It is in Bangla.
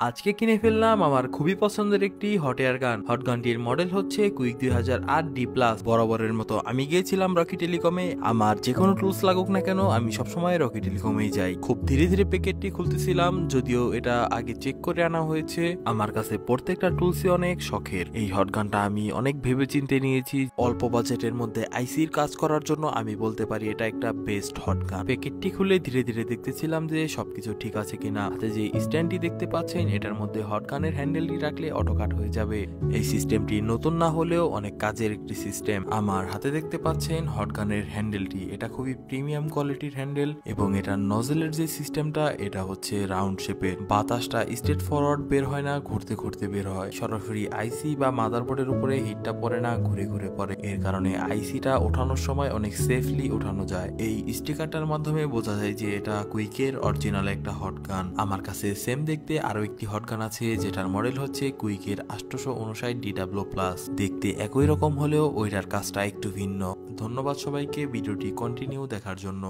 আজকে কিনে ফেললাম আমার খুবই পছন্দের একটি হট এয়ার গান। হট গানটির মডেল হচ্ছে কুইক 2008D+। বরাবরের মতো আমি গিয়েছিলাম রকি টেলিকমে। আমার যে কোনো টুলস লাগুক না কেন, আমি সবসময় রকি টেলিকমেই যাই। খুব ধীরে ধীরে প্যাকেটটি খুলতেছিলাম, যদিও এটা আগে চেক করে আনা হয়েছে। আমার কাছে প্রত্যেকটা টুলসই অনেক শখের। এই হট গানটা আমি অনেক ভেবে চিন্তে নিয়েছি। অল্প বাজেটের মধ্যে আইসির কাজ করার জন্য আমি বলতে পারি এটা একটা বেস্ট হট গান। প্যাকেটটি খুলে ধীরে ধীরে দেখতেছিলাম যে সবকিছু ঠিক আছে কিনা। হাতে যে স্ট্যান্ডটি দেখতে পাচ্ছেন, এটার মধ্যে হট গানের হ্যান্ডেলটি রাখলে অটো কাট হয়ে যাবে। এই সিস্টেমটি নতুন না হলেও অনেক কাজের একটি সিস্টেম। আমার হাতে দেখতে পাচ্ছেন হট গানের হ্যান্ডেলটি, এটা খুবই প্রিমিয়াম কোয়ালিটির হ্যান্ডেল এবং এটার নজলের যে সিস্টেমটা, এটা হচ্ছে রাউন্ড শেপের। বাতাসটা স্ট্রেট ফরওয়ার্ড বের হয় না, ঘুরতে ঘুরতে বের হয়। সরাসরি আইসি বা মাদারবোর্ডের উপরে হিটটা পড়ে না, ঘুরে ঘুরে পড়ে। এর কারণে আইসিটা ওঠানোর সময় অনেক সেফলি ওঠানো যায়। এই স্টিকারটার মাধ্যমে বোঝা যায় যে এটা কুইকের অরিজিনাল একটা হট গান। আমার কাছে সেম দেখতে আরো একটি হট গান আছে, যেটার মডেল হচ্ছে কুইকের 859DW+। দেখতে একই রকম হলেও ওইটার কাজটা একটু ভিন্ন। ধন্যবাদ সবাইকে ভিডিওটি কন্টিনিউ দেখার জন্য।